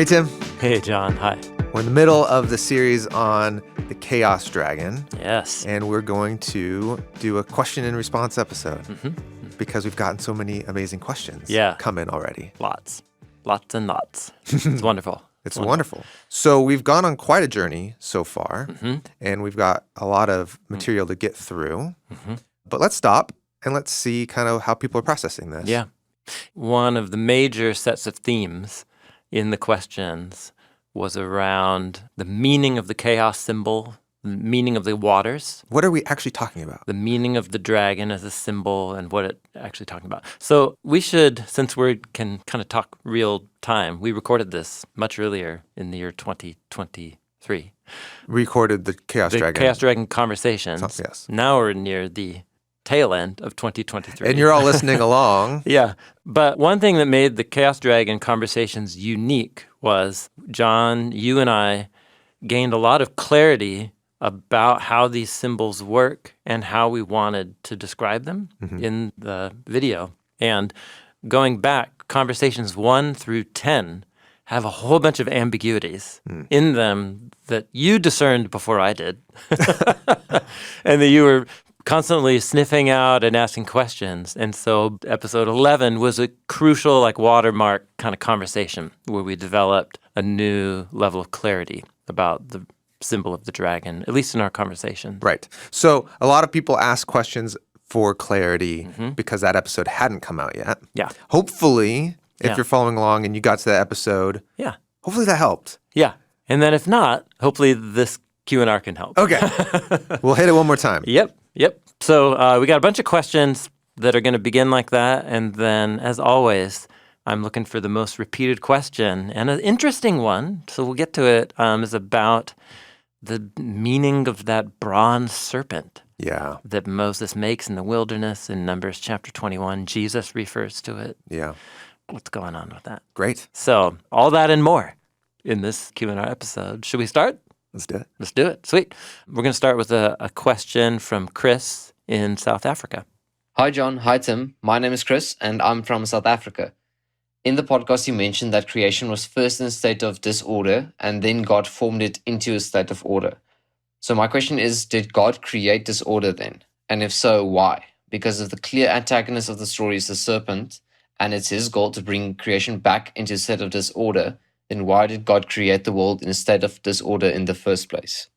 Hey, Tim. Hey, John. Hi. We're in the middle of the series on the Chaos Dragon. Yes. And we're going to do a question and response episode because we've gotten so many amazing questions come in already. Lots and lots. It's wonderful. It's wonderful. So we've gone on quite a journey so far, and we've got a lot of material to get through. But let's stop and let's see kind of how people are processing this. Yeah. One of the major sets of themes in the questions was around the meaning of the chaos symbol, the meaning of the waters. What are we actually talking about? The meaning of the dragon as a symbol and what it's actually talking about. So we should, since we can kind of talk real time, we recorded this much earlier in the year 2023. Recorded the Chaos Dragon. The Chaos Dragon conversations. Yes. Now we're near the tail end of 2023. And you're all listening along. Yeah. But one thing that made the Chaos Dragon conversations unique was, John, you and I gained a lot of clarity about how these symbols work and how we wanted to describe them in the video. And going back, conversations 1 through 10 have a whole bunch of ambiguities in them that you discerned before I did. And that you were constantly sniffing out and asking questions. And so episode 11 was a crucial, watermark kind of conversation where we developed a new level of clarity about the symbol of the dragon, at least in our conversations. Right. So a lot of people ask questions for clarity because that episode hadn't come out yet. Yeah. Hopefully, if you're following along and you got to that episode, hopefully that helped. Yeah. And then if not, hopefully this Q&R can help. Okay. We'll hit it one more time. Yep. So we got a bunch of questions that are going to begin like that. And then, as always, I'm looking for the most repeated question. And an interesting one, so we'll get to it, is about the meaning of that bronze serpent that Moses makes in the wilderness in Numbers chapter 21. Jesus refers to it. Yeah. What's going on with that? Great. So all that and more in this Q&R episode. Should we start? Let's do it. Let's do it. Sweet. We're going to start with a question from Chris in South Africa. Hi, John. Hi, Tim. My name is Chris, and I'm from South Africa. In the podcast, you mentioned that creation was first in a state of disorder, and then God formed it into a state of order. So my question is, did God create disorder then? And if so, why? Because of the clear antagonist of the story is the serpent, and it's his goal to bring creation back into a state of disorder, then why did God create the world in a state of disorder in the first place?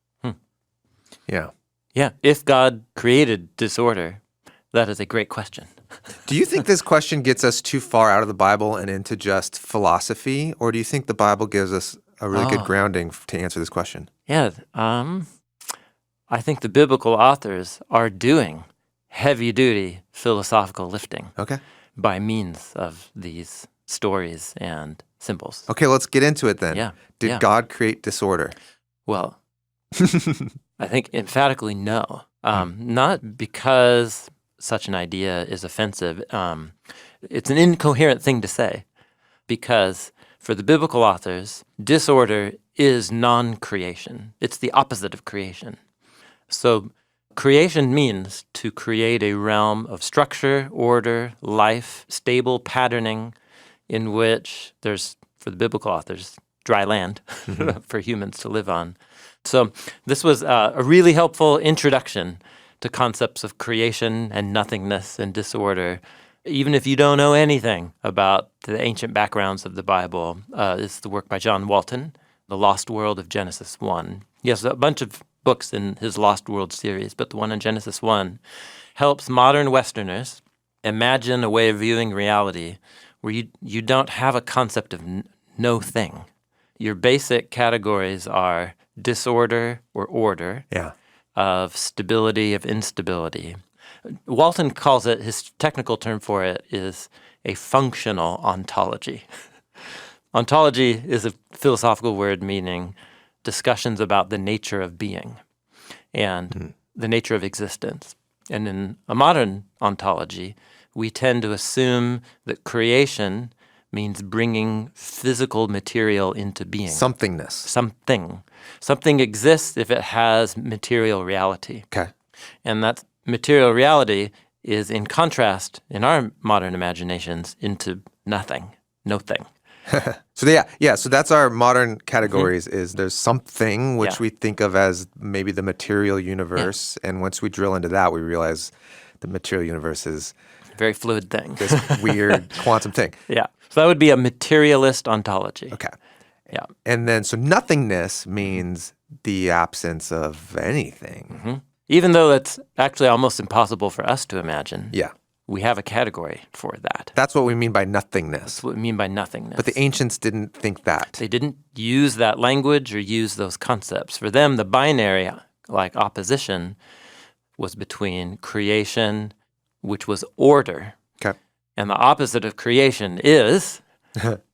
Yeah. Yeah. If God created disorder, that is a great question. Do you think this question gets us too far out of the Bible and into just philosophy, or do you think the Bible gives us a really good grounding to answer this question? Yeah. I think the biblical authors are doing heavy-duty philosophical lifting by means of these stories and symbols. Okay, let's get into it then. Yeah. Did God create disorder? Well, I think emphatically no. Not because such an idea is offensive. It's an incoherent thing to say because for the biblical authors, disorder is non-creation. It's the opposite of creation. So creation means to create a realm of structure, order, life, stable patterning in which there's, for the biblical authors, dry land for humans to live on. So this was a really helpful introduction to concepts of creation and nothingness and disorder. Even if you don't know anything about the ancient backgrounds of the Bible, it's the work by John Walton, The Lost World of Genesis 1. He has a bunch of books in his Lost World series, but the one in Genesis 1 helps modern Westerners imagine a way of viewing reality where you don't have a concept of no thing. Your basic categories are disorder or order, of stability, of instability. Walton calls it, his technical term for it is a functional ontology. Ontology is a philosophical word meaning discussions about the nature of being and the nature of existence. And in a modern ontology, we tend to assume that creation means bringing physical material into being. Somethingness. Something exists if it has material reality. Okay. And that material reality is in contrast, in our modern imaginations, into nothing, no thing. So that's our modern categories. Is there's something which Yeah. we think of as maybe the material universe, and once we drill into that, we realize the material universe is Very fluid thing. this weird quantum thing. Yeah. So that would be a materialist ontology. Okay. Yeah. And then, so nothingness means the absence of anything. Even though that's actually almost impossible for us to imagine, Yeah. we have a category for that. That's what we mean by nothingness. That's what we mean by nothingness. But the ancients didn't think that. They didn't use that language or use those concepts. For them, the binary, like opposition, was between creation, which was order, Okay. and the opposite of creation is,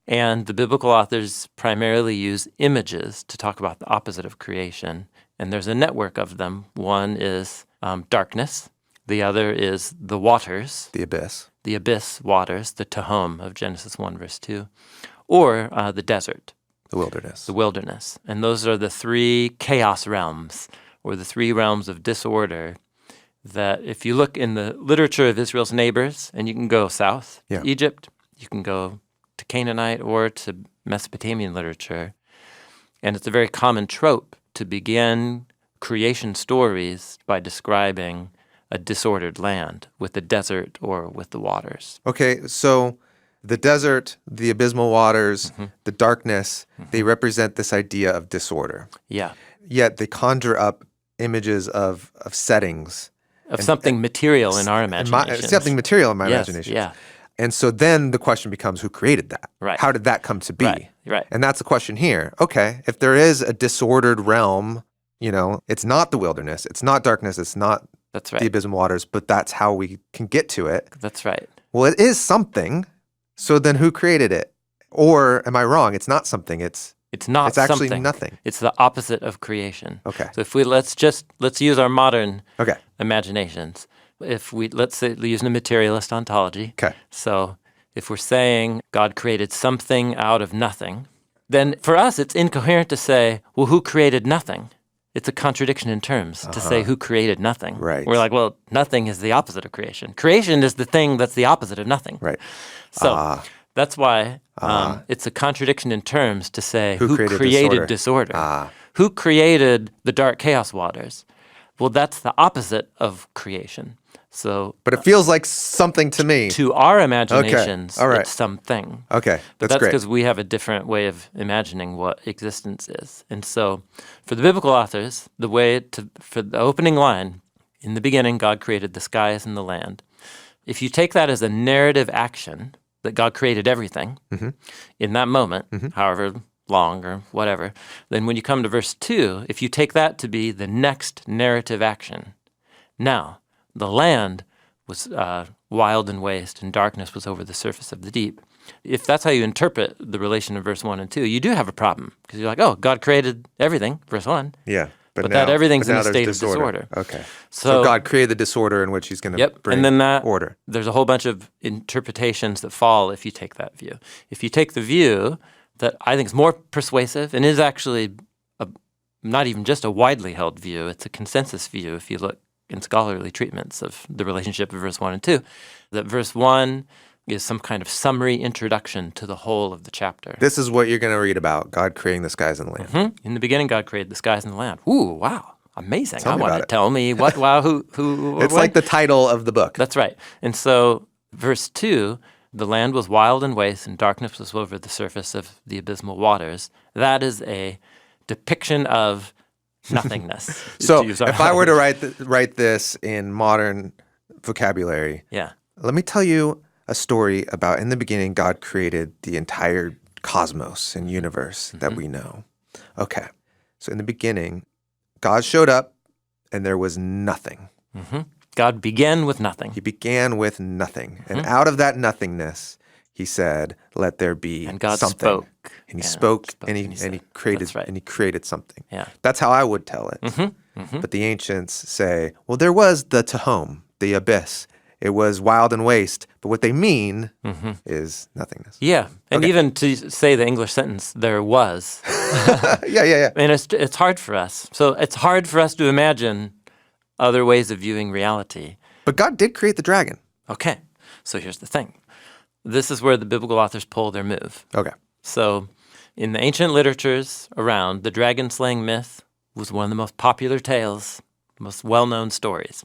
and the biblical authors primarily use images to talk about the opposite of creation. And there's a network of them. One is darkness. The other is the waters, The abyss waters, the Tehom of Genesis 1, verse 2, or the desert, the wilderness. the wilderness. And those are the three chaos realms, or the three realms of disorder that if you look in the literature of Israel's neighbors, and you can go south Yeah. to Egypt, you can go to Canaanite or to Mesopotamian literature, and it's a very common trope to begin creation stories by describing a disordered land with the desert or with the waters. Okay, so the desert, the abysmal waters, the darkness, they represent this idea of disorder. Yeah. Yet they conjure up images of settings. Of something material in our imagination. Something material in my Yes, imagination. yeah. And so then the question becomes, who created that? Right. How did that come to be? Right. And that's the question here. Okay, if there is a disordered realm, it's not the wilderness, it's not darkness, it's not That's the right. abysmal waters, but that's how we can get to it. That's right. Well, it is something. So then who created it? Or am I wrong? It's not something. It's not actually something. nothing. It's the opposite of creation. Okay. So if let's use our modern Okay. imaginations. Let's say using a materialist ontology. Okay. So if we're saying God created something out of nothing, then for us it's incoherent to say, well, who created nothing? It's a contradiction in terms to say who created nothing. Right. We're like, well, nothing is the opposite of creation. Creation is the thing that's the opposite of nothing. Right. So that's why it's a contradiction in terms to say who created disorder. Who created the dark chaos waters? Well, that's the opposite of creation. So, But it feels like something to me. to our imaginations, All right. it's something. Okay. But That's that's great. because we have a different way of imagining what existence is. And so for the biblical authors, for the opening line, in the beginning, God created the skies and the land. If you take that as a narrative action, that God created everything in that moment, however long or whatever, then when you come to verse 2, if you take that to be the next narrative action, now the land was wild and waste, and darkness was over the surface of the deep. If that's how you interpret the relation of verse 1 and 2, you do have a problem, because you're like, oh, God created everything, verse 1. Yeah. But that everything's in a there's state of disorder. Okay. So God created the disorder in which he's going to bring and then that order. There's a whole bunch of interpretations that fall if you take that view. If you take the view that I think is more persuasive and is actually not even just a widely held view, it's a consensus view if you look in scholarly treatments of the relationship of verse 1 and 2, that verse 1 is some kind of summary introduction to the whole of the chapter. This is what you're going to read about, God creating the skies and the land. In the beginning, God created the skies and the land. Ooh, wow, amazing. Tell me I about want it. to tell me what, wow, who. It's what? like the title of the book. That's right. And so verse 2, the land was wild and waste, and darkness was over the surface of the abysmal waters. That is a depiction of nothingness. So to use our if I were to language. write this in modern vocabulary, Yeah. let me tell you a story about in the beginning, God created the entire cosmos and universe that we know. Okay. So in the beginning, God showed up and there was nothing. God began with nothing. He began with nothing. And out of that nothingness, he said, let there be And God something. spoke. And he spoke and he said, created that's right. and he created something. Yeah. That's how I would tell it. But the ancients say, well, there was the Tehom, the abyss. It was wild and waste. But what they mean is nothingness. Yeah. And Okay. even to say the English sentence, there was. Yeah. And it's hard for us. So it's hard for us to imagine other ways of viewing reality. But God did create the dragon. Okay. So here's the thing. This is where the biblical authors pull their move. Okay. So in the ancient literatures around, the dragon-slaying myth was one of the most popular tales, most well-known stories.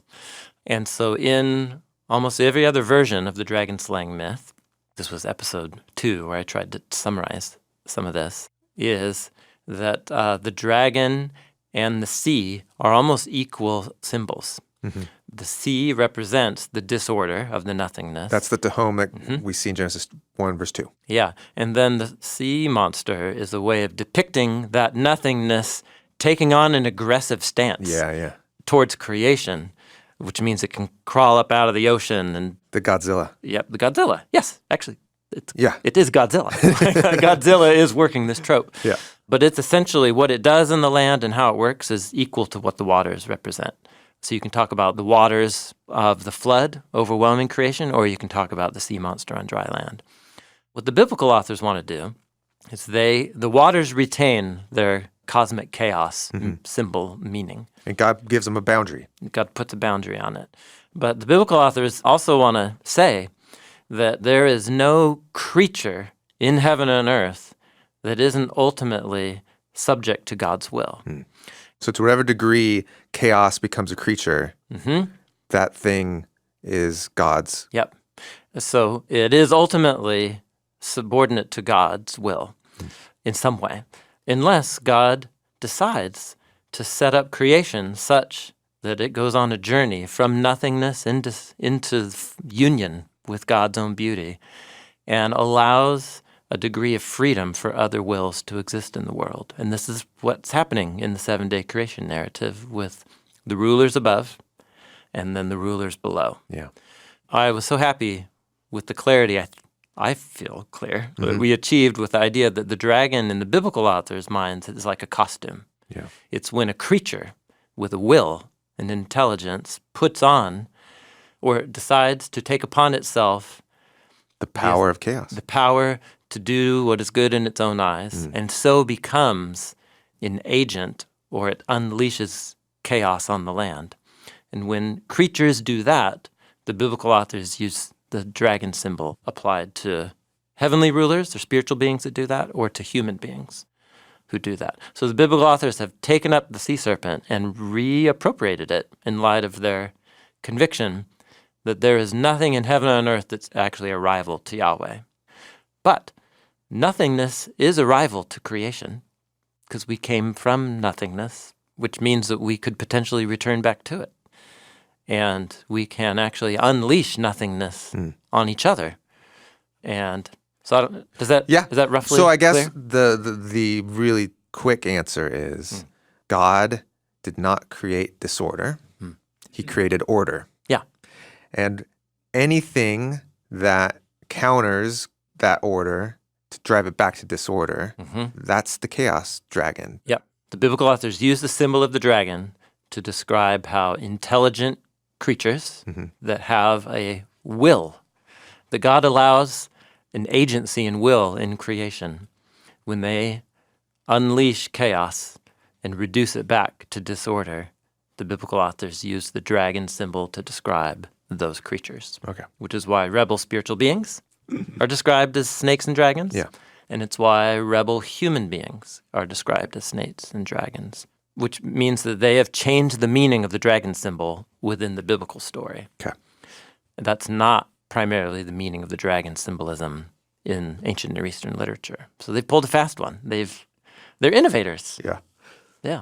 And so in almost every other version of the dragon-slaying myth, this was episode 2 where I tried to summarize some of this, is that the dragon and the sea are almost equal symbols. Mm-hmm. The sea represents the disorder of the nothingness. That's the Tehom that we see in Genesis 1, verse 2. Yeah, and then the sea monster is a way of depicting that nothingness taking on an aggressive stance towards creation, which means it can crawl up out of the ocean and... The Godzilla. Yep, the Godzilla. Yes, actually, it is Godzilla. Godzilla is working this trope. Yeah. But it's essentially what it does in the land and how it works is equal to what the waters represent. So you can talk about the waters of the flood overwhelming creation, or you can talk about the sea monster on dry land. What the biblical authors want to do is the waters retain their cosmic chaos symbol meaning. And God gives them a boundary. God puts a boundary on it. But the biblical authors also want to say that there is no creature in heaven and earth that isn't ultimately subject to God's will. So to whatever degree chaos becomes a creature, that thing is God's. Yep. So it is ultimately subordinate to God's will in some way, unless God decides to set up creation such that it goes on a journey from nothingness into union with God's own beauty and allows a degree of freedom for other wills to exist in the world. And this is what's happening in the 7-day creation narrative with the rulers above and then the rulers below. Yeah. I was so happy with the clarity I feel clear that we achieved with the idea that the dragon in the biblical authors' minds is like a costume. Yeah. It's when a creature with a will and intelligence puts on or decides to take upon itself The power of chaos. the power to do what is good in its own eyes, and so becomes an agent, or it unleashes chaos on the land. And when creatures do that, the biblical authors use the dragon symbol applied to heavenly rulers or spiritual beings that do that, or to human beings who do that. So the biblical authors have taken up the sea serpent and reappropriated it in light of their conviction that there is nothing in heaven and earth that's actually a rival to Yahweh. But nothingness is a rival to creation because we came from nothingness, which means that we could potentially return back to it. And we can actually unleash nothingness on each other. And so is that roughly So I guess clear? the really quick answer is God did not create disorder. He created order. Yeah. And anything that counters that order to drive it back to disorder, that's the chaos dragon. Yep. The biblical authors use the symbol of the dragon to describe how intelligent creatures that have a will, that God allows an agency and will in creation, when they unleash chaos and reduce it back to disorder, the biblical authors use the dragon symbol to describe those creatures. Okay. Which is why rebel spiritual beings are described as snakes and dragons. Yeah. And it's why rebel human beings are described as snakes and dragons, which means that they have changed the meaning of the dragon symbol within the biblical story. Okay. That's not primarily the meaning of the dragon symbolism in ancient Near Eastern literature. So they've pulled a fast one. They're innovators. Yeah. Yeah.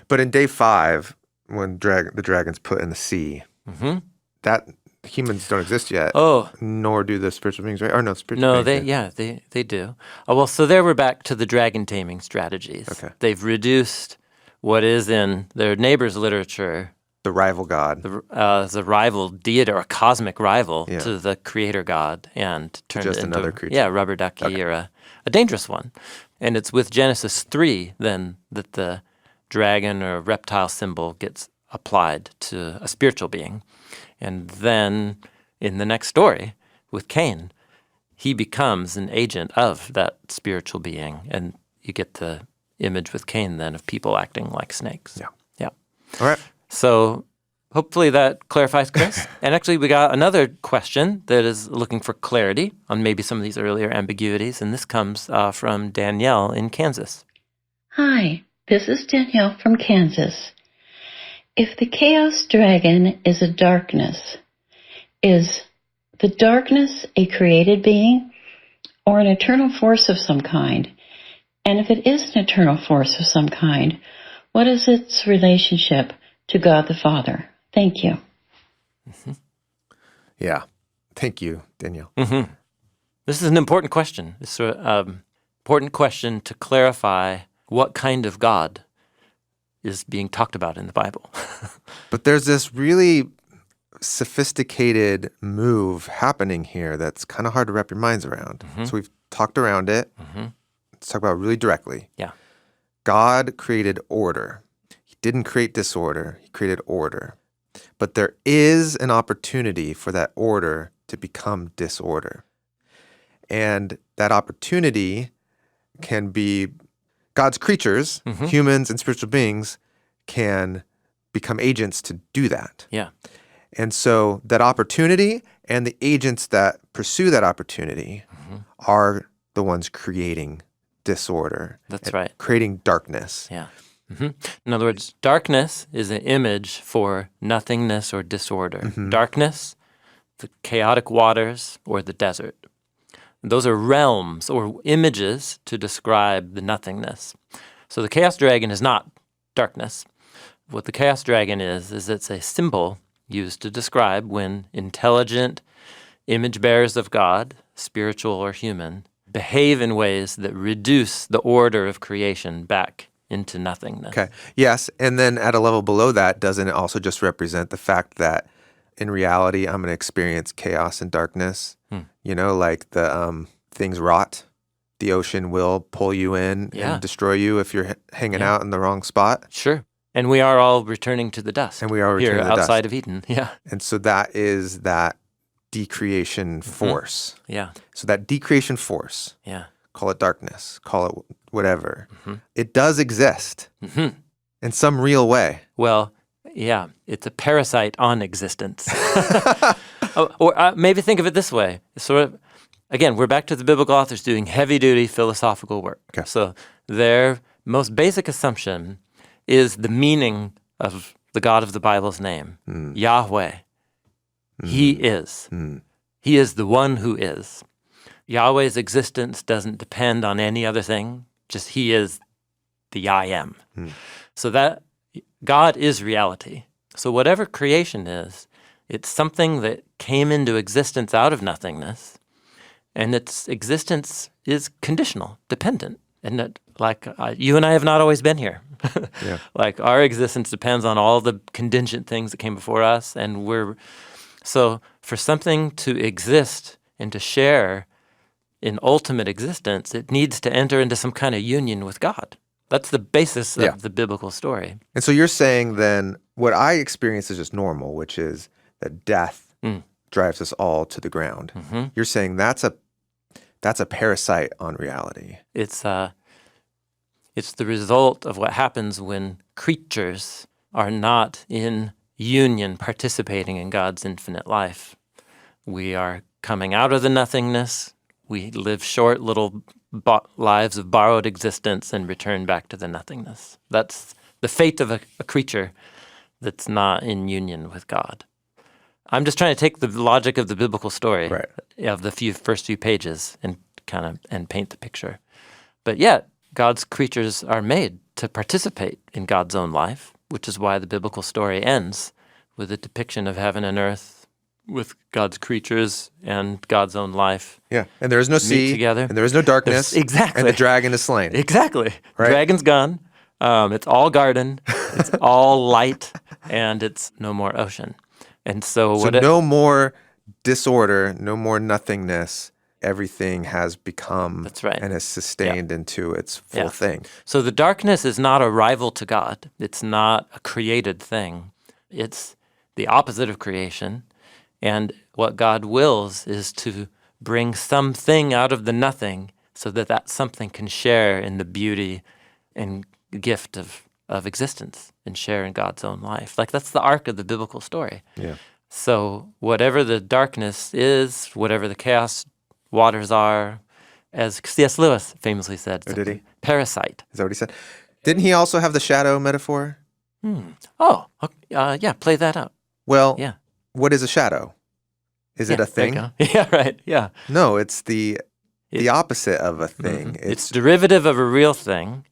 But in day 5, when the dragon's put in the sea, that humans don't exist yet. Oh. Nor do the spiritual beings, right? Or no, spiritual No, beings. they do. Oh, well, so there we're back to the dragon taming strategies. Okay. They've reduced what is in their neighbors' literature The rival god. the rival deity or a cosmic rival Yeah. to the creator god and turned just it into another creature. Yeah, rubber ducky or a dangerous one. And it's with Genesis 3 then that the dragon or reptile symbol gets applied to a spiritual being. And then in the next story with Cain, he becomes an agent of that spiritual being. And you get the image with Cain then of people acting like snakes. Yeah. Yeah. All right. So hopefully that clarifies, Chris. And actually, we got another question that is looking for clarity on maybe some of these earlier ambiguities, and this comes from Danielle in Kansas. Hi, this is Danielle from Kansas. If the chaos dragon is a darkness, is the darkness a created being or an eternal force of some kind? And if it is an eternal force of some kind, what is its relationship to God the Father? Thank you. Mm-hmm. Yeah. Thank you, Danielle. Mm-hmm. This is an important question. It's an important question to clarify what kind of God is being talked about in the Bible. But there's this really sophisticated move happening here that's kind of hard to wrap your minds around. Mm-hmm. So we've talked around it. Mm-hmm. Let's talk about it really directly. Yeah. God created order. He didn't create disorder. He created order. But there is an opportunity for that order to become disorder. And that opportunity can be God's creatures, Mm-hmm. humans and spiritual beings, can become agents to do that. Yeah. And so that opportunity and the agents that pursue that opportunity Mm-hmm. are the ones creating disorder. That's and right. creating darkness. Yeah. Mm-hmm. In other words, darkness is an image for nothingness or disorder. Mm-hmm. Darkness, the chaotic waters, or the desert. Those are realms or images to describe the nothingness. So the chaos dragon is not darkness. What the chaos dragon is it's a symbol used to describe when intelligent image bearers of God, spiritual or human, behave in ways that reduce the order of creation back into nothingness. Okay. Yes. And then at a level below that, doesn't it also just represent the fact that in reality, I'm going to experience chaos and darkness? You know, like the things rot. The ocean will pull you in and destroy you if you're hanging out in the wrong spot. Sure. And we are all returning to the dust. And we are returning here to the outside dust. of Eden. Yeah. And so that is that decreation force. Yeah. So that decreation force, Yeah. call it darkness, call it whatever, Mm-hmm. it does exist Mm-hmm. in some real way. Well, yeah, it's a parasite on existence. Or maybe think of it this way. Sort of, again, we're back to the biblical authors doing heavy-duty philosophical work. Okay. So their most basic assumption is the meaning of the God of the Bible's name, Yahweh. He is. He is the one who is. Yahweh's existence doesn't depend on any other thing, just he is the I am. So that God is reality. So whatever creation is, it's something that came into existence out of nothingness, and its existence is conditional, dependent. And that, like, you and I have not always been here. Yeah. Like, our existence depends on all the contingent things that came before us, and so for something to exist and to share in ultimate existence, it needs to enter into some kind of union with God. That's the basis of the biblical story. And so you're saying then what I experience is just normal, which is that death drives us all to the ground. Mm-hmm. You're saying that's a parasite on reality. It's the result of what happens when creatures are not in union, participating in God's infinite life. We are coming out of the nothingness. We live short little lives of borrowed existence and return back to the nothingness. That's the fate of a creature that's not in union with God. I'm just trying to take the logic of the biblical story of the first few pages and paint the picture. But yet, God's creatures are made to participate in God's own life, which is why the biblical story ends with a depiction of heaven and earth with God's creatures and God's own life. Yeah, and there is no sea, together. And there is no darkness. Exactly. And the dragon is slain. Exactly. Right? Dragon's gone. It's all garden. It's all light, and it's no more ocean. And so no more disorder, no more nothingness. Everything has become and is sustained into its full thing. So the darkness is not a rival to God. It's not a created thing. It's the opposite of creation. And what God wills is to bring something out of the nothing so that something can share in the beauty and gift of of existence and share in God's own life. Like, that's the arc of the biblical story. Yeah. So whatever the darkness is, whatever the chaos waters are, as C.S. Lewis famously said, Oh, did he? Parasite. Is that what he said? Didn't he also have the shadow metaphor? Oh, yeah, play that out. Well, Yeah. what is a shadow? Is it a there you thing? go. Yeah, right, yeah. No, it's the opposite of a thing. It's derivative of a real thing,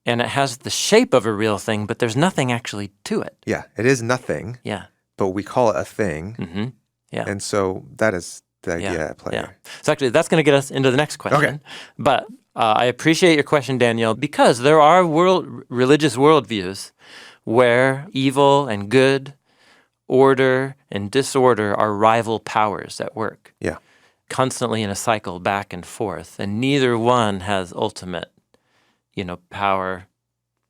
and it has the shape of a real thing, but there's nothing actually to it. Yeah, it is nothing, Yeah. but we call it a thing. Mm-hmm. Yeah. And so that is the idea at play Yeah. here. So actually, that's going to get us into the next question. Okay. But I appreciate your question, Danielle, because there are religious worldviews where evil and good, order and disorder are rival powers at work. Yeah. Constantly in a cycle back and forth, and neither one has ultimate, power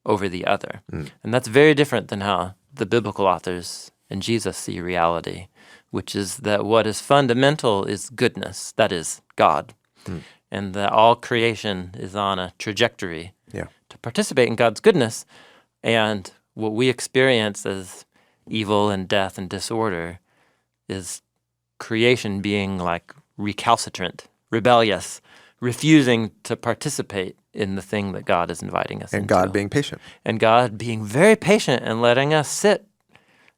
over the other. And that's very different than how the biblical authors and Jesus see reality, which is that what is fundamental is goodness, that is God, and that all creation is on a trajectory to participate in God's goodness, and what we experience as evil and death and disorder is creation being like recalcitrant, rebellious, refusing to participate in the thing that God is inviting us into. And God being patient. And God being very patient and letting us sit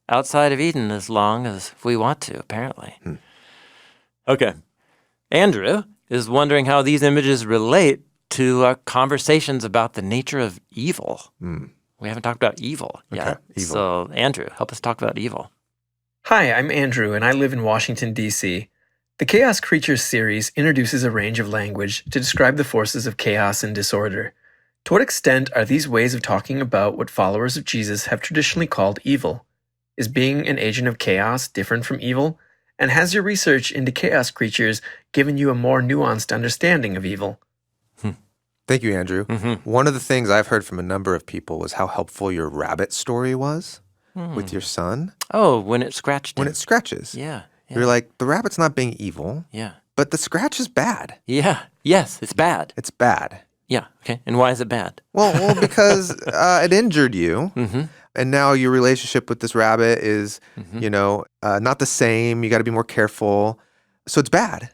outside of Eden as long as we want to, apparently. Okay. Andrew is wondering how these images relate to our conversations about the nature of evil. We haven't talked about evil yet. Evil. So, Andrew, help us talk about evil. Hi, I'm Andrew, and I live in Washington, D.C. The Chaos Creatures series introduces a range of language to describe the forces of chaos and disorder. To what extent are these ways of talking about what followers of Jesus have traditionally called evil? Is being an agent of chaos different from evil? And has your research into chaos creatures given you a more nuanced understanding of evil? Thank you, Andrew. One of the things I've heard from a number of people was how helpful your rabbit story was with your son. Oh, when it scratched When him. it scratches. Yeah. You're like, the rabbit's not being evil, Yeah. but the scratch is bad. Yeah. Yes, it's bad. It's bad. Yeah. Okay. And why is it bad? Well, because it injured you. And now your relationship with this rabbit is, not the same. You got to be more careful. So it's bad.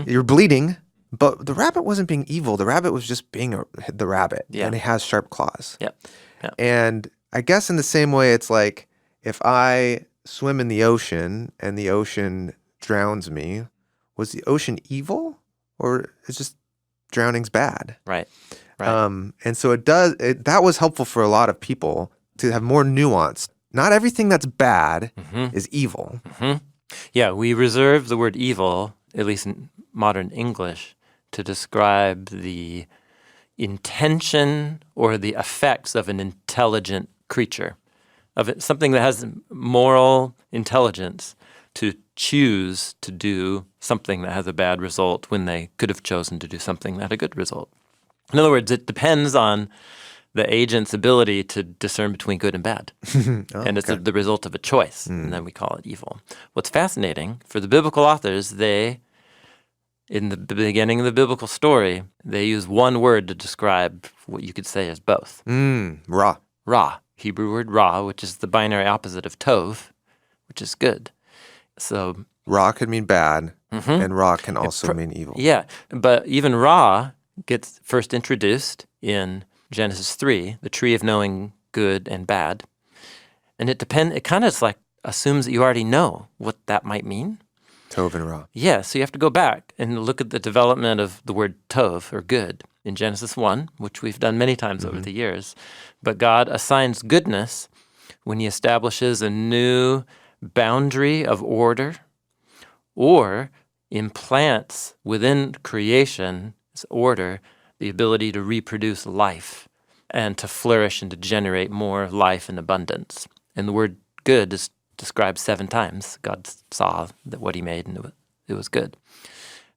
You're bleeding, but the rabbit wasn't being evil. The rabbit was just being the rabbit. Yeah. And it has sharp claws. Yep. And I guess in the same way, it's like if I swim in the ocean and the ocean drowns me, was the ocean evil, or is just drowning's bad? Right. And so that was helpful for a lot of people to have more nuance. Not everything that's bad is evil. Yeah, we reserve the word evil, at least in modern English, to describe the intention or the effects of an intelligent creature, something that has moral intelligence to choose to do something that has a bad result when they could have chosen to do something that had a good result. In other words, it depends on the agent's ability to discern between good and bad. And it's the result of a choice, and then we call it evil. What's fascinating, for the biblical authors, in the beginning of the biblical story, they use one word to describe what you could say is both. Ra. Ra, Hebrew word ra, which is the binary opposite of tov, which is good. So Ra could mean bad, and Ra can also mean evil. yeah, but even ra gets first introduced in Genesis 3, the tree of knowing good and bad. And it kind of like assumes that you already know what that might mean. Tov and Ra. Yeah, so you have to go back and look at the development of the word tov, or good, in Genesis 1, which we've done many times over the years. But God assigns goodness when he establishes a new boundary of order, or implants within creation's order the ability to reproduce life and to flourish and to generate more life and abundance. And the word good is described 7 times. God saw that what he made, and it was good.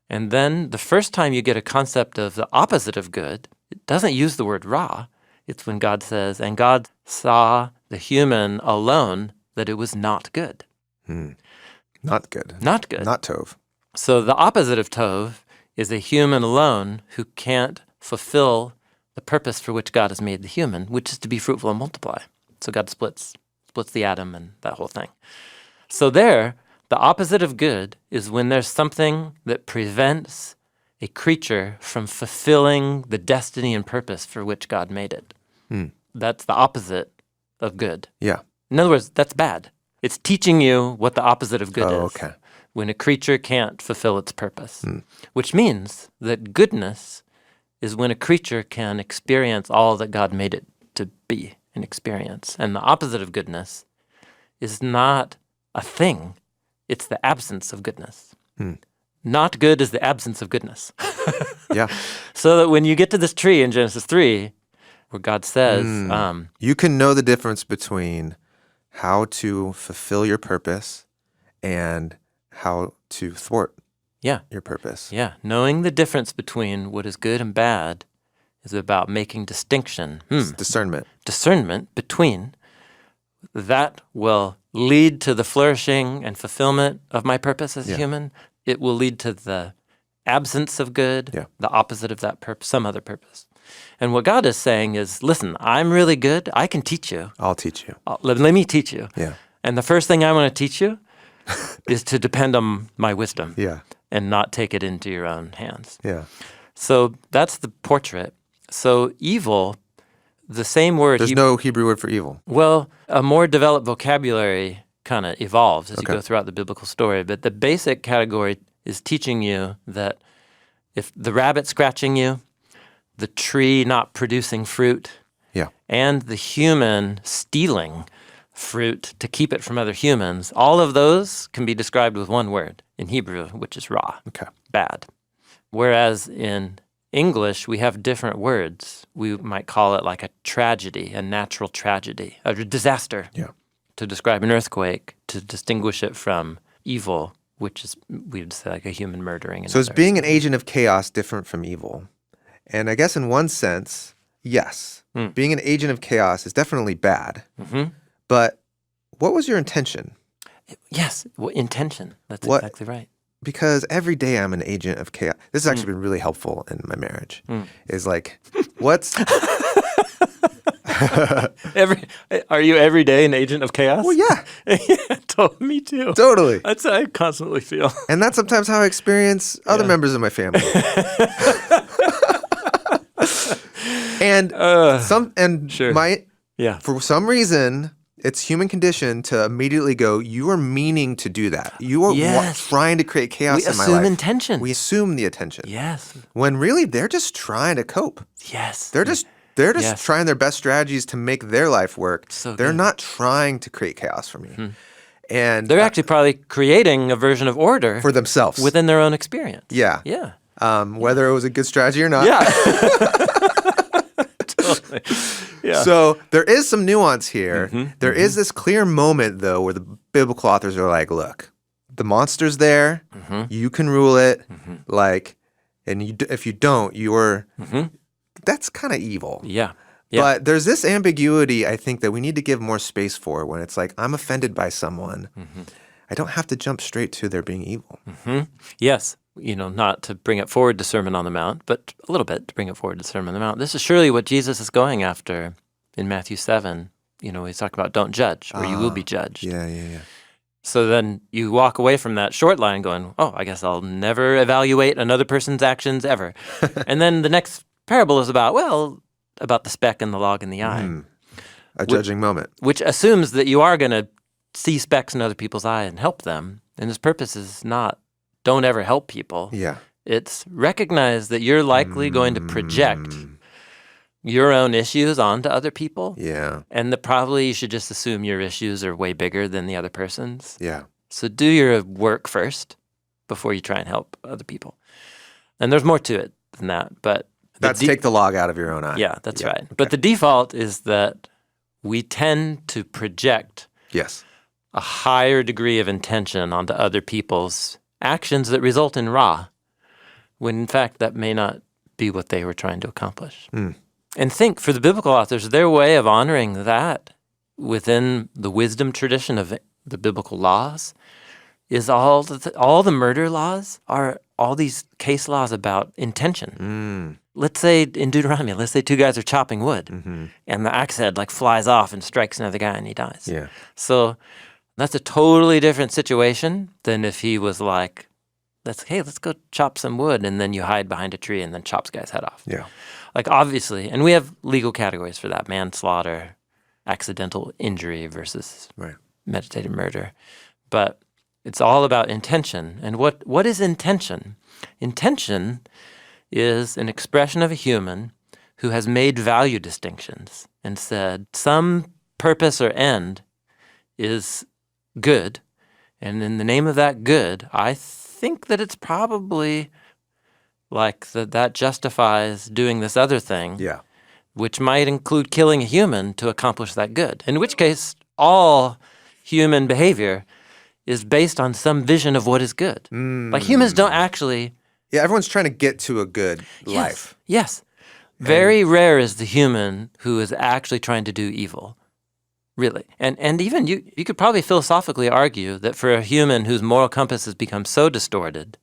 And then the first time you get a concept of the opposite of good, it doesn't use the word ra. It's when God says, and God saw the human alone, that it was not good. Not good. Not good. Not Tov. So the opposite of tov is a human alone who can't fulfill the purpose for which God has made the human, which is to be fruitful and multiply. So God splits the atom and that whole thing. So there, the opposite of good is when there's something that prevents a creature from fulfilling the destiny and purpose for which God made it. That's the opposite of good. Yeah. In other words, that's bad. It's teaching you what the opposite of good is. Okay. When a creature can't fulfill its purpose, which means that goodness is when a creature can experience all that God made it to be and experience. And the opposite of goodness is not a thing. It's the absence of goodness. Not good is the absence of goodness. Yeah. So that when you get to this tree in Genesis 3, where God says, you can know the difference between how to fulfill your purpose and how to thwart your purpose. Yeah, knowing the difference between what is good and bad is about making distinction. It's discernment. Discernment between that will lead to the flourishing and fulfillment of my purpose as a human. It will lead to the absence of good, the opposite of that purpose, some other purpose. And what God is saying is, listen, I'm really good. I can teach you. I'll teach you. Let me teach you. Yeah. And the first thing I want to teach you is to depend on my wisdom and not take it into your own hands. Yeah. So that's the portrait. So evil, the same word. There's no Hebrew word for evil. Well, a more developed vocabulary kind of evolves as you go throughout the biblical story. But the basic category is teaching you that if the rabbit scratching you, the tree not producing fruit, and the human stealing fruit to keep it from other humans, all of those can be described with one word in Hebrew, which is ra, bad. Whereas in English, we have different words. We might call it like a tragedy, a natural tragedy, a disaster to describe an earthquake, to distinguish it from evil, which is, we'd say, like a human murdering. So is being an agent of chaos different from evil? And I guess in one sense, yes. Being an agent of chaos is definitely bad. But what was your intention? Yes, intention. That's exactly right. Because every day I'm an agent of chaos. This has actually been really helpful in my marriage. Is like, what's... Are you every day an agent of chaos? Well, yeah. Me too. Totally. That's how I constantly feel. And that's sometimes how I experience other members of my family. And for some reason, it's human condition to immediately go, you are meaning to do that. You are trying to create chaos in my life. We assume intention. We assume the attention. Yes. When really they're just trying to cope. Yes. They're just trying their best strategies to make their life work. They're not trying to create chaos for me. And they're actually probably creating a version of order for themselves within their own experience. Yeah. Yeah. Whether it was a good strategy or not. Yeah. Totally. Yeah. So there is some nuance here. There is this clear moment, though, where the biblical authors are like, look, the monster's there. You can rule it. If you don't, that's kind of evil. Yeah. But there's this ambiguity, I think, that we need to give more space for when it's like, I'm offended by someone. I don't have to jump straight to their being evil. Yes. Not to bring it forward to Sermon on the Mount, but a little bit to bring it forward to Sermon on the Mount. This is surely what Jesus is going after in Matthew 7. He's talking about don't judge, or you will be judged. Yeah. So then you walk away from that short line going, oh, I guess I'll never evaluate another person's actions ever. And then the next parable is about the speck and the log in the eye. A judging moment. Which assumes that you are going to see specks in other people's eye and help them. And his purpose is not, don't ever help people. Yeah. It's recognize that you're likely going to project your own issues onto other people. Yeah. And that probably you should just assume your issues are way bigger than the other person's. Yeah. So do your work first before you try and help other people. And there's more to it than that. But that's take the log out of your own eye. Yeah, that's right. Okay. But the default is that we tend to project a higher degree of intention onto other people's actions that result in ra, when in fact that may not be what they were trying to accomplish. And think, for the biblical authors, their way of honoring that within the wisdom tradition of the biblical laws is all the murder laws are all these case laws about intention. let's say in Deuteronomy, let's say two guys are chopping wood, Mm-hmm. and the axe head like flies off and strikes another guy and he dies. Yeah. So that's a totally different situation than if he was like, let's go chop some wood, and then you hide behind a tree and then chops guy's head off. Yeah. Like obviously, and we have legal categories for that: manslaughter, accidental injury versus Right. meditated murder. But it's all about intention. And what is intention? Intention is an expression of a human who has made value distinctions and said some purpose or end is good, and in the name of that good, I think that it's probably like that justifies doing this other thing, Yeah. which might include killing a human to accomplish that good, in which case all human behavior is based on some vision of what is good. Like humans don't actually... Yeah, everyone's trying to get to a good life. Yes. Very rare is the human who is actually trying to do evil. Really. And even you could probably philosophically argue that for a human whose moral compass has become so distorted,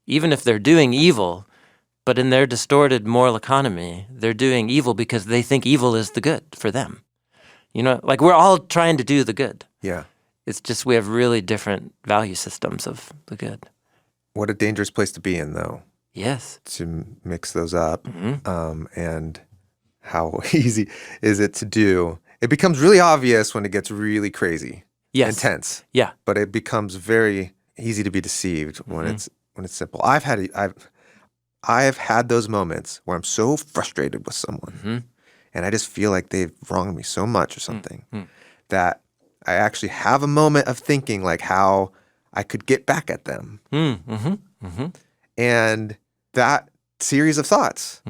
even if they're doing evil, but in their distorted moral economy, they're doing evil because they think evil is the good for them. You know, like we're all trying to do the good. Yeah. It's just we have really different value systems of the good. What a dangerous place to be in, though, Yes. to mix those up. Mm-hmm. And how easy is it to do? It becomes really obvious when it gets really crazy, Yes. intense. Yeah. But it becomes very easy to be deceived when it's simple. I've had those moments where I'm so frustrated with someone, and I just feel like they've wronged me so much or something that I actually have a moment of thinking like how I could get back at them. And that series of thoughts,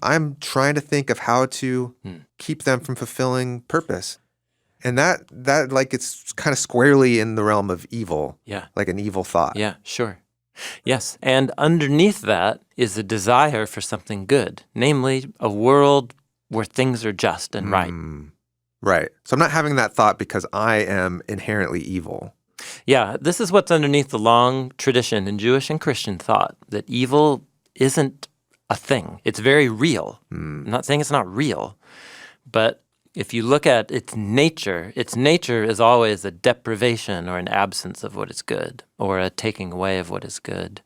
I'm trying to think of how to keep them from fulfilling purpose. And that like it's kind of squarely in the realm of evil. Yeah. Like an evil thought. Yeah, sure. Yes, and underneath that is a desire for something good, namely a world where things are just and right. Right. So I'm not having that thought because I am inherently evil. Yeah, this is what's underneath the long tradition in Jewish and Christian thought, that evil isn't a thing. It's very real. I'm not saying it's not real, but if you look at its nature is always a deprivation or an absence of what is good, or a taking away of what is good.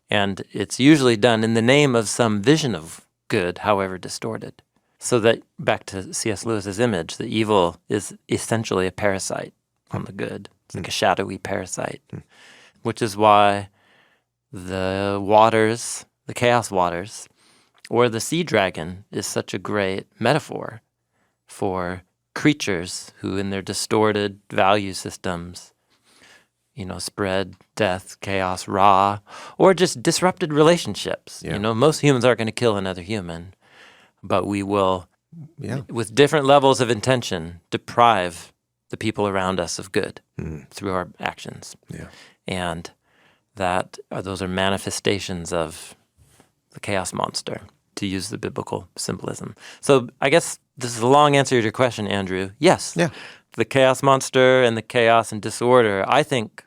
And it's usually done in the name of some vision of good, however distorted. So that, back to C.S. Lewis's image, the evil is essentially a parasite on the good. It's like a shadowy parasite, which is why the waters, the chaos waters, or the sea dragon is such a great metaphor for creatures who in their distorted value systems, you know, spread death, chaos, raw, or just disrupted relationships. Yeah. You know, most humans aren't going to kill another human, but we will, Yeah. with different levels of intention, deprive the people around us of good through our actions. Yeah. And those are manifestations of the chaos monster, to use the biblical symbolism. So I guess this is a long answer to your question, Andrew. Yes. Yeah. The chaos monster and the chaos and disorder, I think,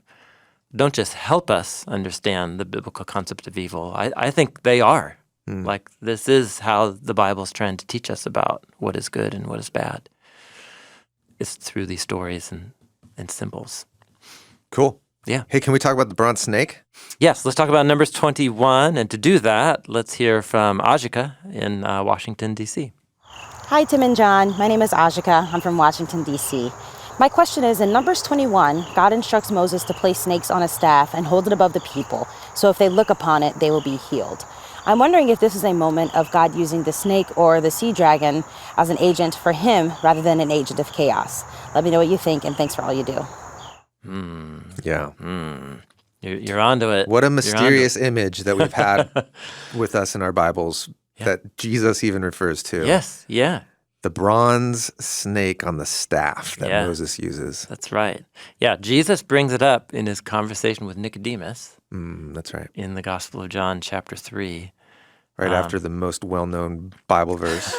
don't just help us understand the biblical concept of evil. I think they are. Like, this is how the Bible's trying to teach us about what is good and what is bad. It's through these stories and symbols. Cool. Yeah. Hey, can we talk about the bronze snake? Yes, let's talk about Numbers 21. And to do that, let's hear from Ajika in Washington, D.C. Hi, Tim and John. My name is Ajika. I'm from Washington, D.C. My question is, in Numbers 21, God instructs Moses to place snakes on a staff and hold it above the people, so if they look upon it, they will be healed. I'm wondering if this is a moment of God using the snake or the sea dragon as an agent for him rather than an agent of chaos. Let me know what you think, and thanks for all you do. Yeah. You're onto it. What a mysterious image that we've had with us in our Bibles that Jesus even refers to. Yes, yeah. The bronze snake on the staff that Moses uses. That's right. Yeah, Jesus brings it up in his conversation with Nicodemus. That's right. In the Gospel of John, chapter 3. Right after the most well-known Bible verse.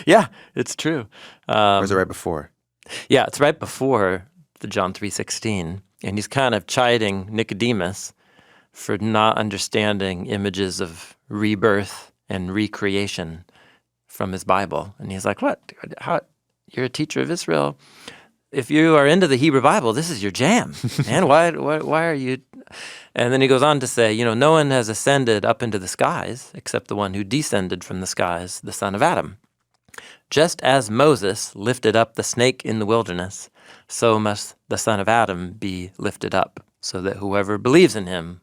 Yeah, it's true. Or is it right before? Yeah, it's right before the John 3:16. And he's kind of chiding Nicodemus for not understanding images of rebirth and recreation from his Bible. And he's like, what? How? You're a teacher of Israel. If you are into the Hebrew Bible, this is your jam. Man, why are you? And then he goes on to say, no one has ascended up into the skies except the one who descended from the skies, the son of Adam. Just as Moses lifted up the snake in the wilderness, so must the Son of Adam be lifted up, so that whoever believes in him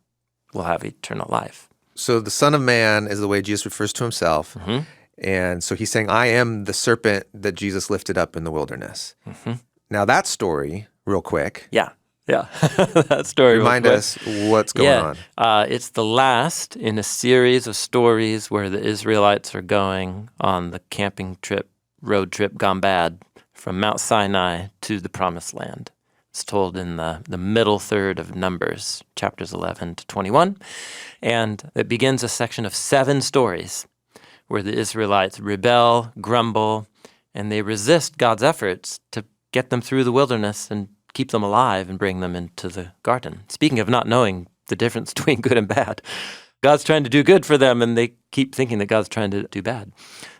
will have eternal life. So the Son of Man is the way Jesus refers to himself. Mm-hmm. And so he's saying, I am the serpent that Jesus lifted up in the wilderness. Mm-hmm. Now that story, real quick. Yeah. That story. Remind us what's going on. It's the last in a series of stories where the Israelites are going on the camping trip, road trip gone bad, from Mount Sinai to the Promised Land. It's told in the middle third of Numbers, chapters 11 to 21. And it begins a section of 7 stories where the Israelites rebel, grumble, and they resist God's efforts to get them through the wilderness and keep them alive and bring them into the garden. Speaking of not knowing the difference between good and bad, God's trying to do good for them, and they keep thinking that God's trying to do bad.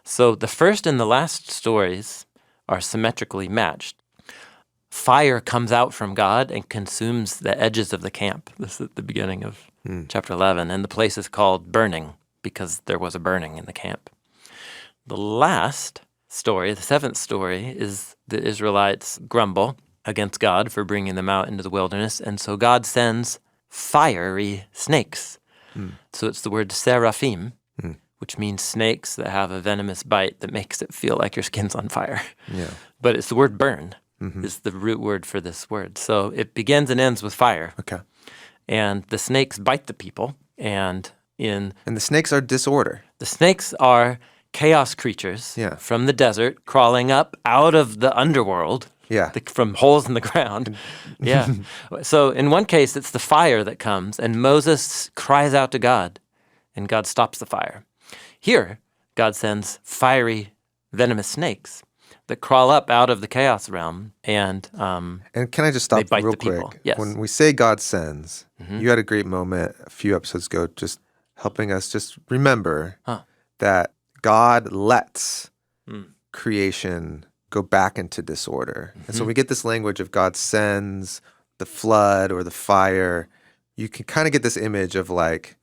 So the first and the last stories are symmetrically matched. Fire comes out from God and consumes the edges of the camp. This is at the beginning of chapter 11, and the place is called Burning because there was a burning in the camp. The last story, the 7th story, is the Israelites grumble against God for bringing them out into the wilderness, and so God sends fiery snakes. So it's the word seraphim, which means snakes that have a venomous bite that makes it feel like your skin's on fire. Yeah. But it's the word burn is the root word for this word. So it begins and ends with fire. Okay. And the snakes bite the people, and the snakes are disorder. The snakes are chaos creatures from the desert crawling up out of the underworld. Yeah. From holes in the ground. Yeah. So in one case, it's the fire that comes, and Moses cries out to God, and God stops the fire. Here, God sends fiery, venomous snakes that crawl up out of the chaos realm, and can I just stop they bite real the people. quick? Yes. When we say God sends, you had a great moment a few episodes ago just helping us just remember that God lets creation go back into disorder. And so we get this language of God sends the flood or the fire. You can kind of get this image of like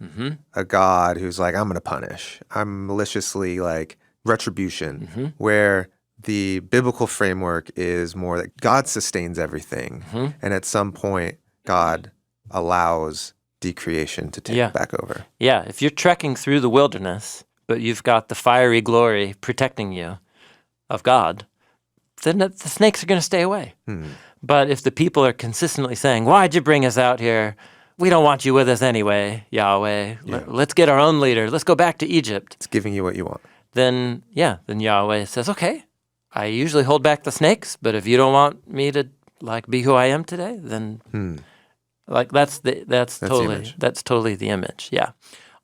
a God who's like, I'm going to punish. I'm maliciously like retribution, where the biblical framework is more that God sustains everything. And at some point, God allows decreation to take back over. Yeah, if you're trekking through the wilderness, but you've got the fiery glory protecting you of God, then the snakes are going to stay away. But if the people are consistently saying, why'd you bring us out here? We don't want you with us anyway, Yahweh. Let's get our own leader. Let's go back to Egypt. It's giving you what you want. Then Yahweh says, okay, I usually hold back the snakes, but if you don't want me to be who I am today, then that's totally the image. Yeah.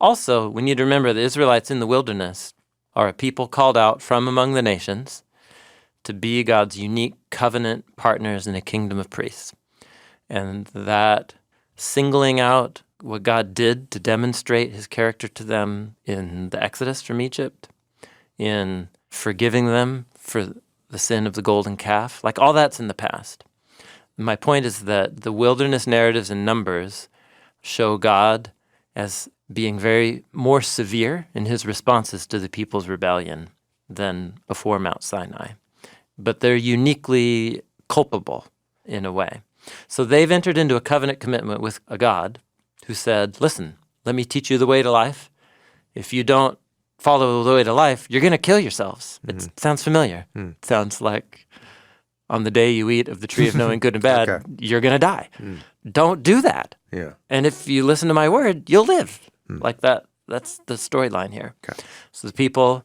Also, we need to remember the Israelites in the wilderness are a people called out from among the nations to be God's unique covenant partners in a kingdom of priests. And that singling out what God did to demonstrate his character to them in the Exodus from Egypt, in forgiving them for the sin of the golden calf, all that's in the past. My point is that the wilderness narratives and Numbers show God as being very more severe in his responses to the people's rebellion than before Mount Sinai. But they're uniquely culpable in a way. So they've entered into a covenant commitment with a God who said, listen, let me teach you the way to life. If you don't follow the way to life, you're going to kill yourselves. It sounds familiar. It sounds like on the day you eat of the tree of knowing good and bad, you're going to die. Don't do that. Yeah. And if you listen to my word, you'll live. Like that. That's the storyline here. Okay. So the people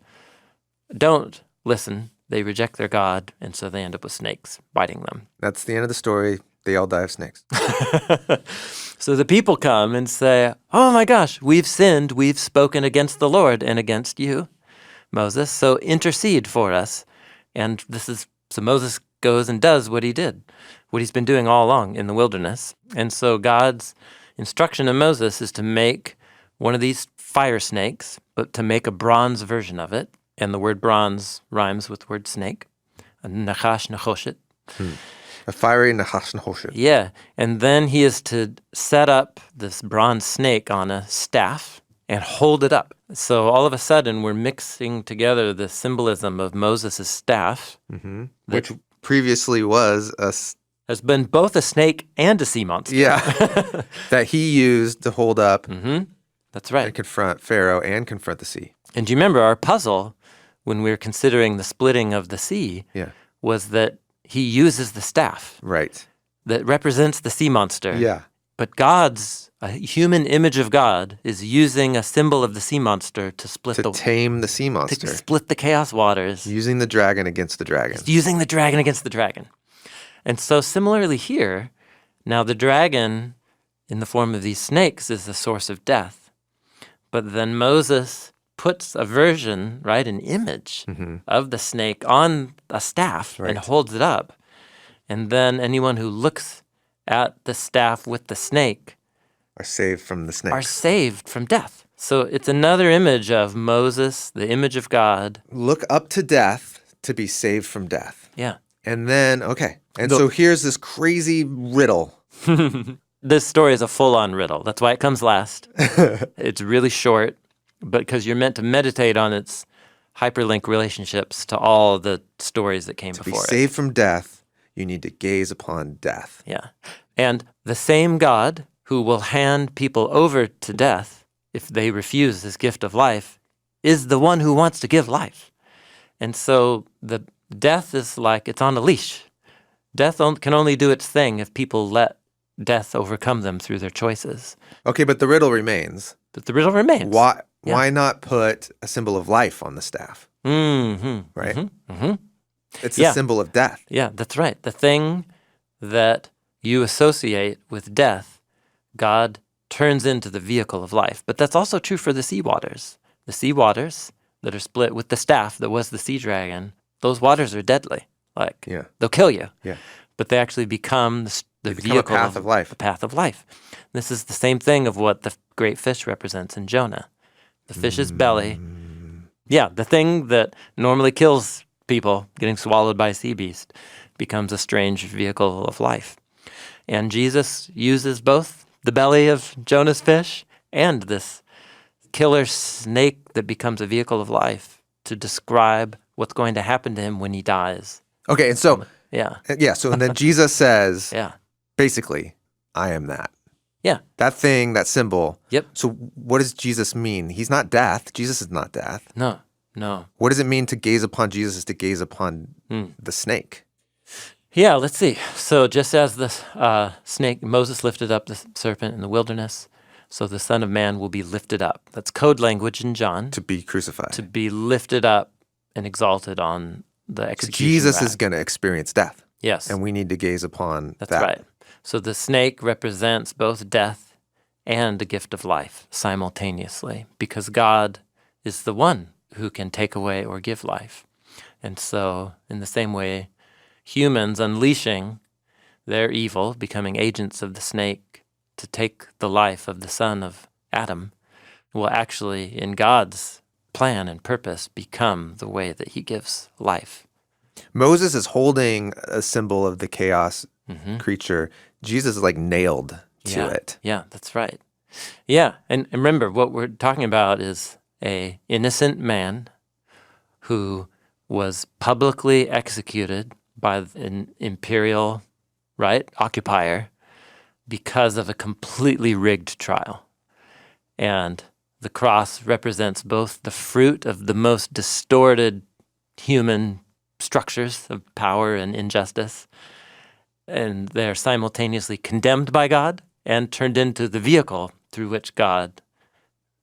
don't listen. They reject their God, and so they end up with snakes biting them. That's the end of the story. They all die of snakes. So the people come and say, oh my gosh, we've sinned. We've spoken against the Lord and against you, Moses. So intercede for us. And so Moses goes and does what he did, what he's been doing all along in the wilderness. And so God's instruction to Moses is to make one of these fire snakes, but to make a bronze version of it. And the word bronze rhymes with the word snake. Nachash Nechoshet. A fiery nachash nechoshet. Yeah. And then he is to set up this bronze snake on a staff and hold it up. So all of a sudden, we're mixing together the symbolism of Moses' staff, Which previously was has been both a snake and a sea monster. yeah, that he used to hold up That's right. and confront Pharaoh and confront the sea. And do you remember our puzzle when we were considering the splitting of the sea Yeah. was that he uses the staff Right. that represents the sea monster. Yeah. But a human image of God, is using a symbol of the sea monster to split To tame the sea monster. to split the chaos waters. Using the dragon against the dragon. It's using the dragon against the dragon. And so similarly here, now the dragon in the form of these snakes is the source of death. But then Moses puts a version, right, an image of the snake on a staff and holds it up. And then anyone who looks at the staff with the snake Are saved from the snakes. are saved from death. So it's another image of Moses, the image of God. Look up to death to be saved from death. Yeah. And then, so here's this crazy riddle. This story is a full-on riddle. That's why it comes last. It's really short, but because you're meant to meditate on its hyperlink relationships to all the stories that came To be before it. saved from death, you need to gaze upon death. Yeah. And the same God who will hand people over to death if they refuse this gift of life is the one who wants to give life. And so the death is like it's on a leash. Death can only do its thing if people let death overcome them through their choices. Okay, but the riddle remains. But the riddle remains. Why not put a symbol of life on the staff? Right? It's a symbol of death. Yeah, that's right. The thing that you associate with death, God turns into the vehicle of life. But that's also true for the sea waters. The sea waters that are split with the staff that was the sea dragon, those waters are deadly. They'll kill you. Yeah. But they actually become the become a vehicle path of life. The path of life. This is the same thing of what the great fish represents in Jonah. The fish's belly. Yeah, the thing that normally kills people, getting swallowed by a sea beast, becomes a strange vehicle of life. And Jesus uses both the belly of Jonah's fish and this killer snake that becomes a vehicle of life to describe what's going to happen to him when he dies. Okay, and so, and then Jesus says, Yeah. basically, I am that. Yeah. That thing, that symbol. Yep. So what does Jesus mean? He's not death. Jesus is not death. No. What does it mean to gaze upon Jesus is to gaze upon the snake? Yeah, let's see. So just as the snake, Moses lifted up the serpent in the wilderness, so the Son of Man will be lifted up. That's code language in John. To be crucified. To be lifted up and exalted on the execution Jesus rack. is going to experience death. Yes. And we need to gaze upon That's that. right. So the snake represents both death and the gift of life simultaneously, because God is the one who can take away or give life. And so in the same way, humans unleashing their evil, becoming agents of the snake to take the life of the son of Adam, will actually, in God's plan and purpose, become the way that he gives life. Moses is holding a symbol of the chaos creature. Jesus is like nailed to it. Yeah, that's right. Yeah, and remember, what we're talking about is a innocent man who was publicly executed by an imperial, occupier because of a completely rigged trial. And the cross represents both the fruit of the most distorted human structures of power and injustice, and they're simultaneously condemned by God and turned into the vehicle through which God